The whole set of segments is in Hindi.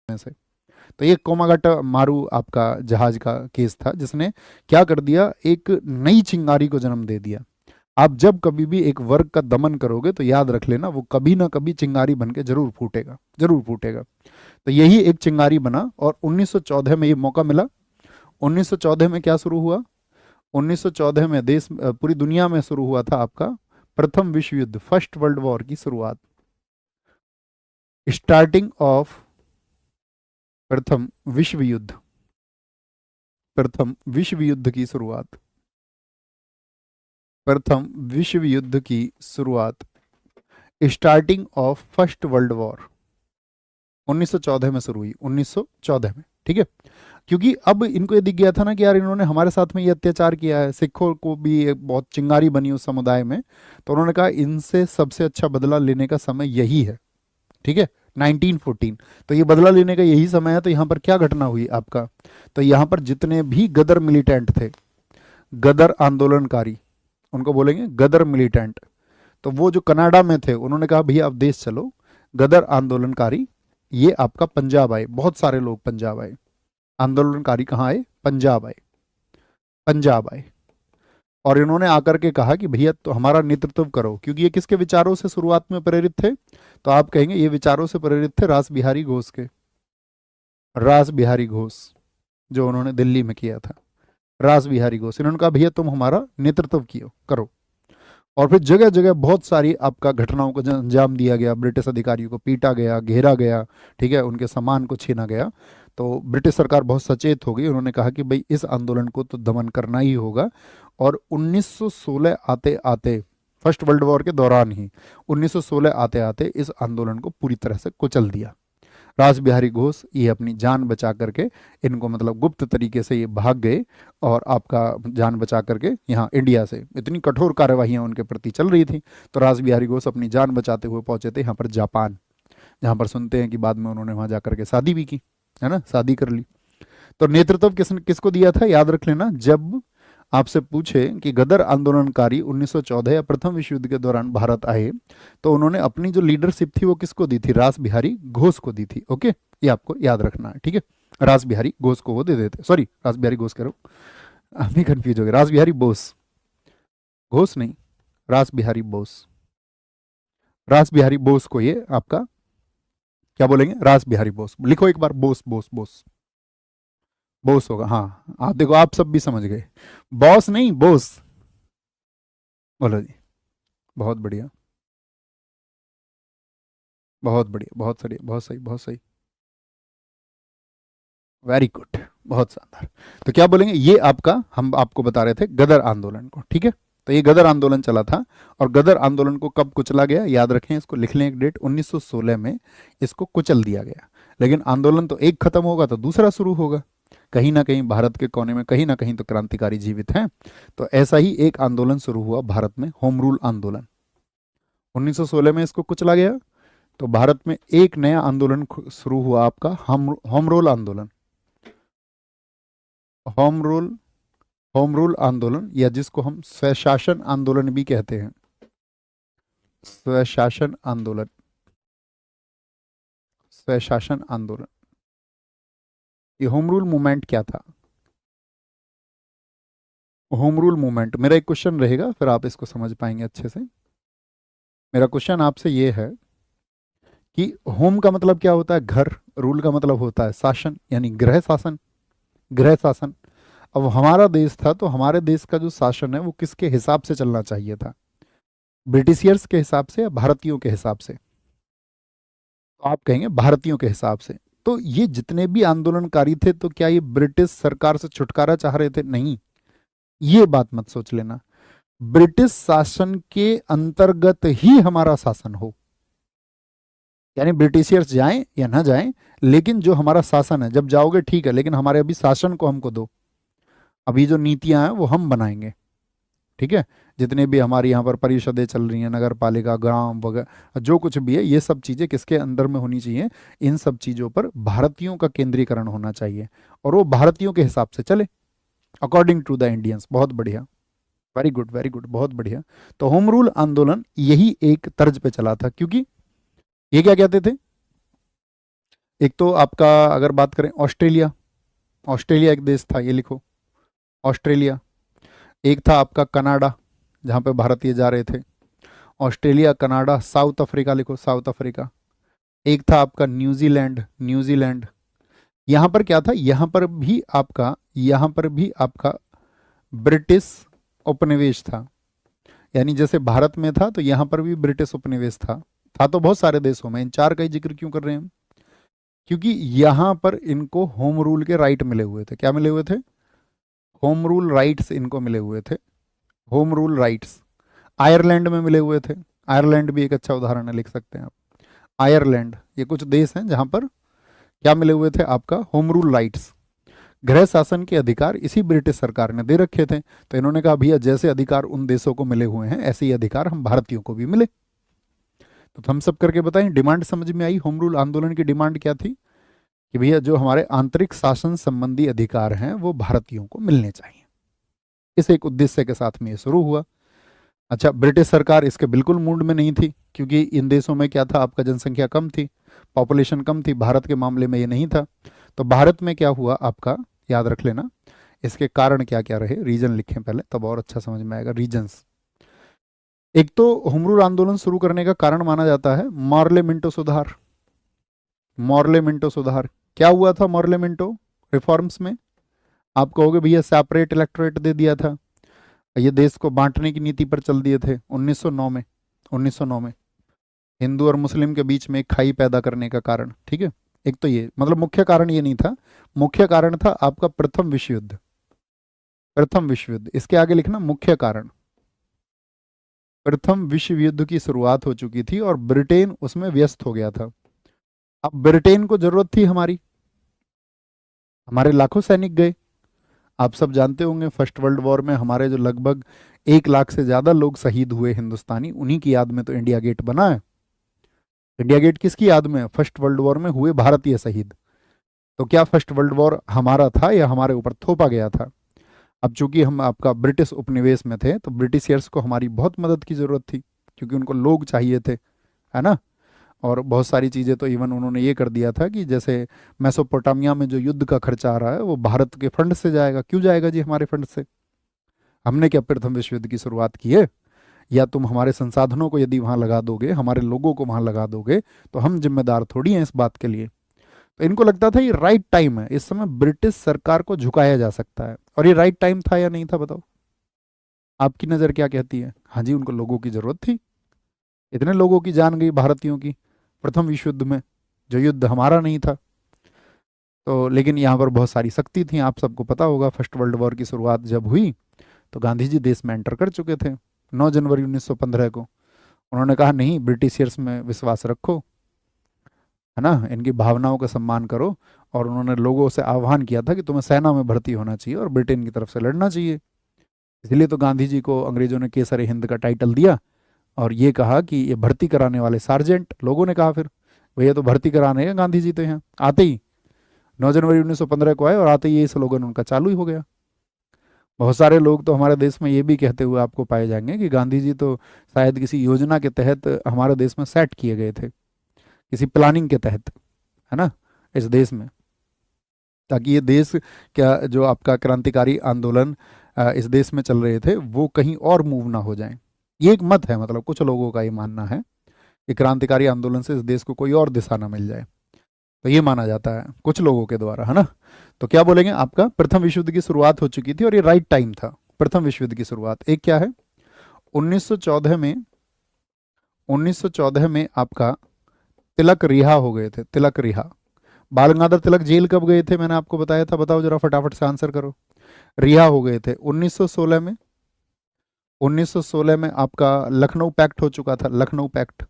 में से। तो ये कोमागाटा मारू आपका जहाज का केस था, जिसने क्या कर दिया, एक नई चिंगारी को जन्म दे दिया। आप जब कभी भी एक वर्ग का दमन करोगे तो याद रख लेना, वो कभी ना कभी चिंगारी बन के जरूर फूटेगा, जरूर फूटेगा। तो यही एक चिंगारी बना और 1914 में ये मौका मिला। 1914 में क्या शुरू हुआ? 1914 में पूरी दुनिया में शुरू हुआ था आपका प्रथम विश्व युद्ध, फर्स्ट वर्ल्ड वॉर की शुरुआत। स्टार्टिंग ऑफ प्रथम विश्व युद्ध, प्रथम विश्व युद्ध की शुरुआत, प्रथम विश्व युद्ध की शुरुआत, starting of first world war 1914 में शुरू हुई, 1914 में। ठीक है, क्योंकि अब इनको ये दिख गया था ना कि यार इन्होंने हमारे साथ में ये अत्याचार किया है, सिखों को भी एक बहुत चिंगारी बनी उस समुदाय में, तो उन्होंने कहा इनसे सबसे अच्छा बदला लेने का समय यही है। ठीक है, 1914, तो ये बदला लेने का यही समय है। तो यहाँ पर क्या घटना हुई आपका, तो यहाँ पर जितने भी गदर मिलिटेंट थे, गदर आंदोलनकारी, उनको बोलेंगे गदर मिलिटेंट, तो वो जो कनाडा में थे उन्होंने कहा भैया अब देश चलो। गदर आंदोलनकारी ये आपका पंजाब आए, बहुत सारे लोग पंजाब आए। आंदोलनकारी कहाँ आए? पंजाब आए, पंजाब आए। और इन्होंने आकर के कहा कि भैया तो हमारा नेतृत्व करो, क्योंकि ये किसके विचारों से शुरुआत में प्रेरित थे? तो आप कहेंगे ये विचारों से प्रेरित थे रास बिहारी घोष के, रास बिहारी घोष, जो उन्होंने दिल्ली में किया था, रास बिहारी घोष। इन्होंने कहा भैया तुम हमारा नेतृत्व कियो करो। और फिर जगह जगह बहुत सारी आपका घटनाओं को अंजाम दिया गया, ब्रिटिश अधिकारियों को पीटा गया, घेरा गया, ठीक है, उनके सामान को छीना गया। तो ब्रिटिश सरकार बहुत सचेत हो गई, उन्होंने कहा कि भाई इस आंदोलन को तो दमन करना ही होगा। और 1916 आते आते, फर्स्ट वर्ल्ड वॉर के दौरान ही 1916 आते आते इस आंदोलन को पूरी तरह से कुचल दिया। रास बिहारी घोष ये अपनी जान बचा करके, इनको मतलब गुप्त तरीके से ये भाग गए और आपका जान बचा करके यहाँ इंडिया से, इतनी कठोर कार्यवाहियाँ उनके प्रति चल रही थी, तो रास बिहारी घोष अपनी जान बचाते हुए पहुंचे थे यहाँ पर जापान, जहाँ पर सुनते हैं कि बाद में उन्होंने वहाँ जा करके शादी भी की, है ना, शादी कर ली। तो नेतृत्व किसको दिया था, याद रख लेना। जब आपसे पूछे कि गदर आंदोलनकारी 1914 या प्रथम विश्व युद्ध के दौरान भारत आए, तो उन्होंने अपनी जो लीडरशिप थी वो किसको दी थी? रास बिहारी घोष को दी थी। ओके, ये आपको याद रखना है। ठीक है, रास बिहारी घोष को वो दे देते, सॉरी रास बिहारी घोष कह रहा हूँ, आप भी कंफ्यूज हो गए, रास बिहारी बोस, घोष नहीं, रास बिहारी बोस, रास बिहारी बोस को ये आपका क्या बोलेंगे? रास बिहारी बोस। लिखो एक बार, बोस बोस बोस, बोस होगा। हाँ, आप देखो आप सब भी समझ गए, बॉस नहीं बोस। बोलो जी, बहुत बढ़िया, बहुत बढ़िया, बहुत सही, बहुत सही, बहुत सही, वेरी गुड, बहुत शानदार। तो क्या बोलेंगे, ये आपका हम आपको बता रहे थे गदर आंदोलन को। ठीक है, तो ये गदर आंदोलन चला था, और गदर आंदोलन को कब कुचला गया, याद रखें, इसको लिख लें एक डेट, 1916 में इसको कुचल दिया गया। लेकिन आंदोलन तो एक खत्म होगा तो दूसरा शुरू होगा, कहीं ना कहीं भारत के कोने में कहीं ना कहीं तो क्रांतिकारी जीवित हैं। तो ऐसा ही एक आंदोलन शुरू हुआ भारत में, होम रूल आंदोलन। 1916 में इसको कुचला गया, तो भारत में एक नया आंदोलन शुरू हुआ आपका, होम रूल आंदोलन, होम रूल, होम रूल आंदोलन, या जिसको हम स्वशासन आंदोलन भी कहते हैं, स्वशासन आंदोलन, स्वशासन आंदोलन। ये होम रूल मूवमेंट क्या था? होम रूल मूवमेंट, मेरा एक क्वेश्चन रहेगा फिर आप इसको समझ पाएंगे अच्छे से। मेरा क्वेश्चन आपसे ये है कि होम का मतलब क्या होता है? घर। रूल का मतलब होता है शासन, यानी गृह शासन, गृह शासन। अब हमारा देश था, तो हमारे देश का जो शासन है वो किसके हिसाब से चलना चाहिए था? ब्रिटिशियर्स के हिसाब से या भारतीयों के हिसाब से? तो आप कहेंगे भारतीयों के हिसाब से। तो ये जितने भी आंदोलनकारी थे, तो क्या ये ब्रिटिश सरकार से छुटकारा चाह रहे थे? नहीं, ये बात मत सोच लेना। ब्रिटिश शासन के अंतर्गत ही हमारा शासन हो, यानी ब्रिटिशियर्स जाएं या ना जाएं, लेकिन जो हमारा शासन है, जब जाओगे ठीक है, लेकिन हमारे अभी शासन को हमको दो, अभी जो नीतियां हैं वो हम बनाएंगे। ठीक है, जितने भी हमारी यहाँ पर परिषदें चल रही हैं, नगर पालिका, ग्राम वगैरह, जो कुछ भी है, ये सब चीज़ें किसके अंदर में होनी चाहिए? इन सब चीज़ों पर भारतीयों का केंद्रीकरण होना चाहिए, और वो भारतीयों के हिसाब से चले, अकॉर्डिंग टू द इंडियंस। बहुत बढ़िया, वेरी गुड, वेरी गुड, बहुत बढ़िया। तो होम रूल आंदोलन यही एक तर्ज पे चला था, क्योंकि ये क्या कहते थे? एक तो आपका अगर बात करें ऑस्ट्रेलिया, ऑस्ट्रेलिया एक देश था, ये लिखो ऑस्ट्रेलिया। एक था आपका कनाडा, जहाँ पे भारतीय जा रहे थे, ऑस्ट्रेलिया कनाडा। साउथ अफ्रीका लिखो, साउथ अफ्रीका। एक था आपका न्यूजीलैंड, न्यूजीलैंड। यहाँ पर क्या था, यहाँ पर भी आपका ब्रिटिश उपनिवेश था। यानी जैसे भारत में था तो यहाँ पर भी ब्रिटिश उपनिवेश था तो बहुत सारे देशों में। इन चार का ही जिक्र क्यों कर रहे हैं हम? क्योंकि यहाँ पर इनको होम रूल के राइट मिले हुए थे। क्या मिले हुए थे? होम रूल राइट्स इनको मिले हुए थे, होम रूल राइट्स। आयरलैंड में मिले हुए थे, आयरलैंड भी एक अच्छा उदाहरण है, लिख सकते हैं आप। आयरलैंड, ये कुछ देश हैं जहां पर क्या मिले हुए थे? आपका होम रूल राइट्स, गृह शासन के अधिकार इसी ब्रिटिश सरकार ने दे रखे थे। तो इन्होंने कहा भैया जैसे अधिकार उन देशों को मिले हुए हैं ऐसे ही अधिकार हम भारतीयों को भी मिले। तो हम सब करके बताएं, डिमांड समझ में आई? होम रूल आंदोलन की डिमांड क्या थी? कि भैया जो हमारे आंतरिक शासन संबंधी अधिकार हैं वो भारतीयों को मिलने चाहिए। इस एक उद्देश्य के साथ में ये शुरू हुआ। अच्छा, ब्रिटिश सरकार इसके बिल्कुल मूड में नहीं थी, क्योंकि इन देशों में क्या था, आपका जनसंख्या कम थी, पॉपुलेशन कम थी। भारत के मामले में ये नहीं था। तो भारत में क्या हुआ आपका, याद रख लेना, इसके कारण क्या क्या रहे, रीजन लिखें पहले, तब और अच्छा समझ में आएगा। रीजन्स, एक तो होम रूल आंदोलन शुरू करने का कारण माना जाता है मॉर्ले मिंटो सुधार। मॉर्ले मिंटो सुधार क्या हुआ था? मॉर्ले मिंटो रिफॉर्म्स में आप कहोगे भैया सेपरेट इलेक्टोरेट दे दिया था, ये देश को बांटने की नीति पर चल दिए थे 1909 में। 1909 में हिंदू और मुस्लिम के बीच में एक खाई पैदा करने का कारण, ठीक है। एक तो ये, मतलब मुख्य कारण ये नहीं था, मुख्य कारण था आपका प्रथम विश्व युद्ध। प्रथम विश्व युद्ध, इसके आगे लिखना मुख्य कारण। प्रथम विश्व युद्ध की शुरुआत हो चुकी थी और ब्रिटेन उसमें व्यस्त हो गया था। अब ब्रिटेन को जरूरत थी हमारी, हमारे लाखों सैनिक गए। आप सब जानते होंगे फर्स्ट वर्ल्ड वॉर में हमारे जो लगभग 1 लाख से ज्यादा लोग शहीद हुए हिंदुस्तानी, उन्हीं की याद में तो इंडिया गेट बना है। इंडिया गेट किसकी याद में? फर्स्ट वर्ल्ड वॉर में हुए भारतीय शहीद। तो क्या फर्स्ट वर्ल्ड वॉर हमारा था या हमारे ऊपर थोपा गया था? अब चूंकि हम आपका ब्रिटिश उपनिवेश में थे तो ब्रिटिशियर्स को हमारी बहुत मदद की जरूरत थी, क्योंकि उनको लोग चाहिए थे, है ना। और बहुत सारी चीज़ें तो इवन उन्होंने ये कर दिया था कि जैसे मेसोपोटामिया में जो युद्ध का खर्चा आ रहा है वो भारत के फंड से जाएगा। क्यों जाएगा जी हमारे फंड से? हमने क्या प्रथम विश्व युद्ध की शुरुआत की है? या तुम हमारे संसाधनों को यदि वहां लगा दोगे, हमारे लोगों को वहां लगा दोगे, तो हम जिम्मेदार थोड़ी हैं इस बात के लिए। तो इनको लगता था ये राइट टाइम है, इस समय ब्रिटिश सरकार को झुकाया जा सकता है। और ये राइट टाइम था या नहीं था, बताओ? आपकी नज़र क्या कहती है? हाँ जी, उनको लोगों की जरूरत थी। इतने लोगों की जान गई भारतीयों की प्रथम विश्व युद्ध में, जो युद्ध हमारा नहीं था। तो लेकिन यहाँ पर बहुत सारी शक्ति थी। आप सबको पता होगा फर्स्ट वर्ल्ड वॉर की शुरुआत जब हुई तो गांधी जी देश में एंटर कर चुके थे 9 जनवरी 1915 को। उन्होंने कहा नहीं, ब्रिटिशियर्स में विश्वास रखो, है ना, इनकी भावनाओं का सम्मान करो। और उन्होंने लोगों से आह्वान किया था कि तुम्हें सेना में भर्ती होना चाहिए और ब्रिटेन की तरफ से लड़ना चाहिए। इसलिए तो गांधी जी को अंग्रेजों ने केसर हिंद का टाइटल दिया और ये कहा कि ये भर्ती कराने वाले सार्जेंट। लोगों ने कहा फिर भैया तो भर्ती कराने हैं गांधी जी, तो यहाँ आते ही 9 जनवरी 1915 को आए और आते ही ये स्लोगन उनका चालू ही हो गया। बहुत सारे लोग तो हमारे देश में ये भी कहते हुए आपको पाए जाएंगे कि गांधी जी तो शायद किसी योजना के तहत हमारे देश में सेट किए गए थे, किसी प्लानिंग के तहत, है ना, इस देश में, ताकि ये देश क्या जो आपका क्रांतिकारी आंदोलन इस देश में चल रहे थे वो कहीं और मूव ना हो जाए। ये एक मत है, मतलब कुछ लोगों का ये मानना है कि क्रांतिकारी आंदोलन से इस देश को कोई और दिशा ना मिल जाए। तो ये माना जाता है कुछ लोगों के द्वारा, है ना। तो क्या बोलेंगे, आपका प्रथम विश्व युद्ध की शुरुआत हो चुकी थी और ये राइट टाइम था प्रथम विश्व युद्ध की शुरुआत। एक क्या है, 1914 में, 1914 में आपका तिलक रिहा हो गए थे। तिलक रिहा, बाल गंगाधर तिलक जेल कब गए थे? मैंने आपको बताया था, बताओ जरा फटाफट से आंसर करो। रिहा हो गए थे 1916 में। 1916 में आपका लखनऊ पैक्ट हो चुका था, लखनऊ पैक्ट,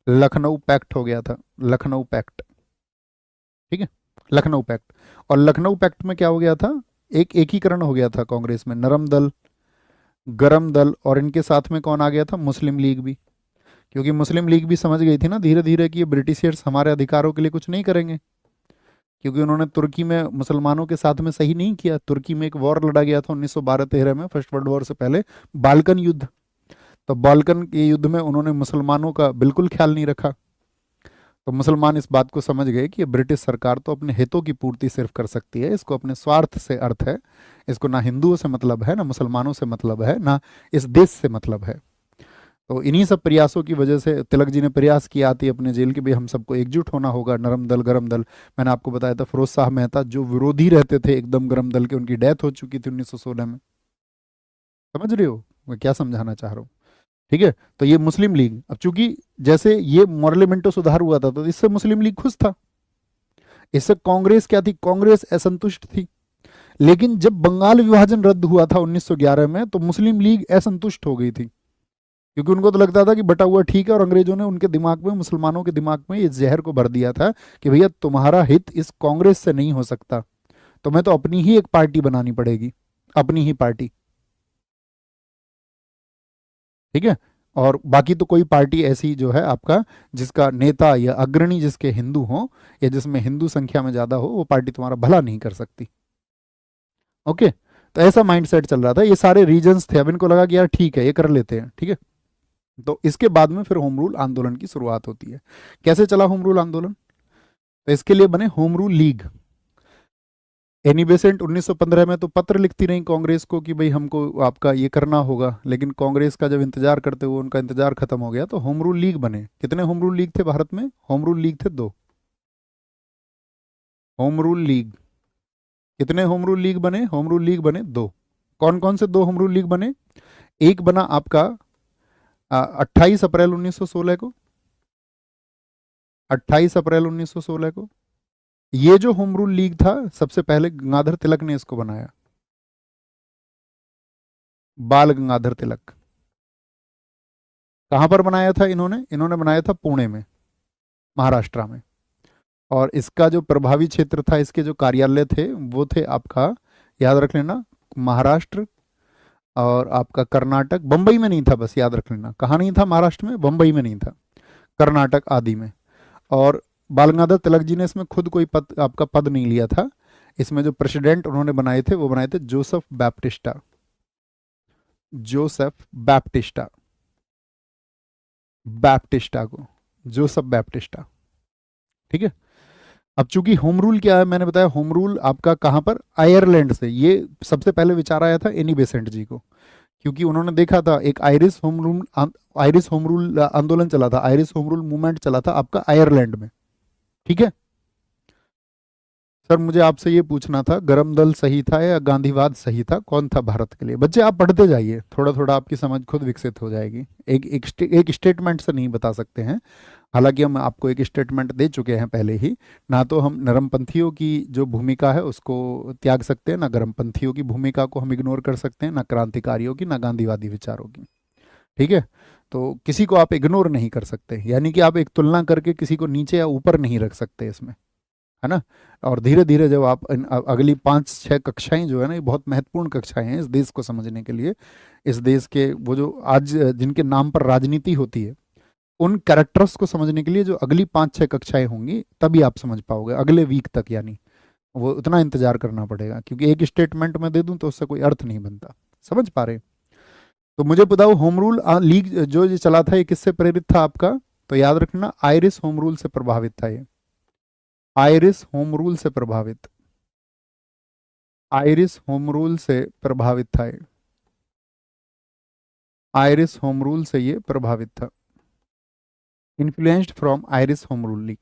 लखनऊ पैक्ट हो गया था, लखनऊ पैक्ट, ठीक है, लखनऊ पैक्ट। और लखनऊ पैक्ट में क्या हो गया था, एक एकीकरण हो गया था कांग्रेस में, नरम दल, गरम दल, और इनके साथ में कौन आ गया था? मुस्लिम लीग भी। क्योंकि मुस्लिम लीग भी समझ गई थी ना धीरे धीरे कि ये ब्रिटिशियर्स हमारे अधिकारों के लिए कुछ नहीं करेंगे, क्योंकि उन्होंने तुर्की में मुसलमानों के साथ में सही नहीं किया। तुर्की में एक वॉर लड़ा गया था 1912-13 में, फर्स्ट वर्ल्ड वॉर से पहले, बाल्कन युद्ध। तो बाल्कन के युद्ध में उन्होंने मुसलमानों का बिल्कुल ख्याल नहीं रखा। तो मुसलमान इस बात को समझ गए कि ये ब्रिटिश सरकार तो अपने हितों की पूर्ति सिर्फ कर सकती है, इसको अपने स्वार्थ से अर्थ है, इसको ना हिंदुओं से मतलब है, ना मुसलमानों से मतलब है, ना इस देश से मतलब है। तो इन्हीं सब प्रयासों की वजह से तिलक जी ने प्रयास किया आती अपने जेल के, भी हम सबको एकजुट होना होगा, नरम दल गरम दल। मैंने आपको बताया था फिरोज शाह मेहता जो विरोधी रहते थे एकदम गरम दल के, उनकी डेथ हो चुकी थी 1916 में। समझ रहे हो मैं क्या समझाना चाह रहा हूँ? ठीक है, तो ये मुस्लिम लीग, अब चूंकि जैसे ये मॉर्लेमेंटो सुधार हुआ था तो इससे मुस्लिम लीग खुश था। इससे कांग्रेस क्या थी, कांग्रेस असंतुष्ट थी। लेकिन जब बंगाल विभाजन रद्द हुआ था 1911 में तो मुस्लिम लीग असंतुष्ट हो गई थी, क्योंकि उनको तो लगता था कि बटा हुआ ठीक है, और अंग्रेजों ने उनके दिमाग में, मुसलमानों के दिमाग में इस जहर को भर दिया था कि भैया तुम्हारा हित इस कांग्रेस से नहीं हो सकता, तुम्हें तो अपनी ही एक पार्टी बनानी पड़ेगी, अपनी ही पार्टी। ठीक है, और बाकी तो कोई पार्टी ऐसी जो है आपका जिसका नेता या अग्रणी जिसके हिंदू हो, या जिसमें हिंदू संख्या में ज्यादा हो, वो पार्टी तुम्हारा भला नहीं कर सकती। ओके, तो ऐसा माइंडसेट चल रहा था, ये सारे रीजन्स थे। अब इनको लगा कि यार ठीक है ये कर लेते हैं, ठीक है। तो इसके बाद में फिर होम रूल आंदोलन की शुरुआत होती है। कैसे चला होम रूल आंदोलन? तो इसके लिए बने home rule league. Annie Besant 1915 में तो पत्र लिखती रही कांग्रेस को कि भाई हमको आपका ये करना होगा, लेकिन कांग्रेस का जब इंतजार करते हुए उनका इंतजार खत्म हो गया तो होम रूल लीग बने। कितने होम रूल लीग थे भारत में? होम रूल लीग थे दो। होम रूल लीग, कितने होम रूल लीग बने? होम रूल लीग बने दो। कौन कौन से दो होम रूल लीग बने? एक बना आपका 28 अप्रैल 1916 को, 28 अप्रैल 1916 को। ये जो होम रूल लीग था सबसे पहले गंगाधर तिलक ने इसको बनाया, बाल गंगाधर तिलक। कहां पर बनाया था इन्होंने? इन्होंने बनाया था पुणे में, महाराष्ट्र में। और इसका जो प्रभावी क्षेत्र था, इसके जो कार्यालय थे वो थे आपका, याद रख लेना, महाराष्ट्र और आपका कर्नाटक। बंबई में नहीं था, बस याद रख लेना, कहाँ नहीं था महाराष्ट्र में, बंबई में नहीं था, कर्नाटक आदि में। और बाल गंगाधर तिलक जी ने इसमें खुद कोई पद, आपका पद नहीं लिया था। इसमें जो प्रेसिडेंट उन्होंने बनाए थे वो बनाए थे Joseph Baptista, Joseph Baptista, Baptista को, जोसेफ बैप्टिस्टा। ठीक है, अब चूंकि होम रूल क्या है, मैंने बताया होम रूल आपका कहां पर, आयरलैंड से ये सबसे पहले विचार आया था एनी बेसेंट जी को, क्योंकि उन्होंने देखा था एक आयरिश होम रूल आंदोलन चला था, आयरिश होम रूल मूवमेंट चला था आपका आयरलैंड में। ठीक है सर, मुझे आपसे ये पूछना था, गरम दल सही था या गांधीवाद सही था, कौन था भारत के लिए? बच्चे आप पढ़ते जाइए, थोड़ा थोड़ा आपकी समझ खुद विकसित हो जाएगी। एक स्टेटमेंट से नहीं बता सकते हैं, हालांकि हम आपको एक स्टेटमेंट दे चुके हैं पहले ही। ना तो हम नरमपंथियों की जो भूमिका है उसको त्याग सकते हैं, ना गर्मपंथियों की भूमिका को हम इग्नोर कर सकते हैं, ना क्रांतिकारियों की, ना गांधीवादी विचारों की। ठीक है, तो किसी को आप इग्नोर नहीं कर सकते, यानी कि आप एक तुलना करके किसी को नीचे या ऊपर नहीं रख सकते इसमें, है ना। और धीरे धीरे जब आप अगली 5-6 कक्षाएं जो है ना, ये बहुत महत्वपूर्ण कक्षाएं हैं इस देश को समझने के लिए। इस देश के वो जो आज जिनके नाम पर राजनीति होती है, उन कैरेक्टर्स को समझने के लिए जो अगली 5-6 कक्षाएं होंगी तभी आप समझ पाओगे, अगले वीक तक, यानी वो उतना इंतजार करना पड़ेगा, क्योंकि एक स्टेटमेंट में दे दूं तो उससे कोई अर्थ नहीं बनता। समझ पा रहे? तो मुझे बताओ, होम रूल लीग जो ये चला था ये किससे प्रेरित था आपका? तो याद रखना, आयरिश होम रूल से प्रभावित था ये, आयरिश होम रूल से प्रभावित, आयरिश होम रूल से प्रभावित था ये, आयरिश होम रूल से ये प्रभावित था, influenced from Irish home rule league.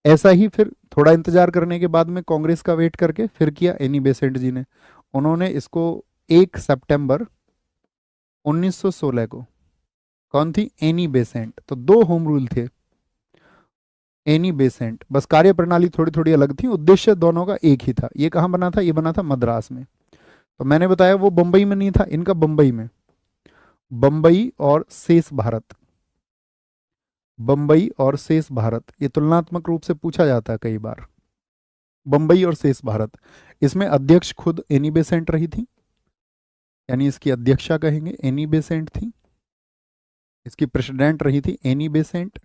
ऐसा ही फिर थोड़ा इंतजार करने के बाद में कांग्रेस का वेट करके फिर किया एनी बेसेंट जी ने। उन्होंने इसको 1 सितंबर 1916 को, कौन थी? Annie Besant. तो दो होम रूल थे, एनी बेसेंट, बस कार्य प्रणाली थोड़ी थोड़ी अलग थी, उद्देश्य दोनों का एक ही था। ये कहाँ बना था? ये बना था मद्रास में। तो मैंने बताया वो बंबई में नहीं था, इनका बंबई में, बंबई और शेष भारत, बंबई और शेष भारत, ये तुलनात्मक रूप से पूछा जाता है कई बार, बंबई और शेष भारत। इसमें अध्यक्ष खुद एनी बेसेंट रही थी, यानी इसकी अध्यक्षा कहेंगे एनी बेसेंट थी, इसकी प्रेसिडेंट रही थी एनी बेसेंट।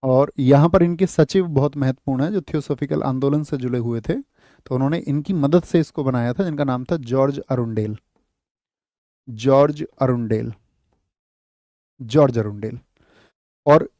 और यहाँ पर इनके सचिव बहुत महत्वपूर्ण है, जो थियोसॉफिकल आंदोलन से जुड़े हुए थे, तो उन्होंने इनकी मदद से इसको बनाया था, जिनका नाम था George Arundale, George Arundale, George Arundale. और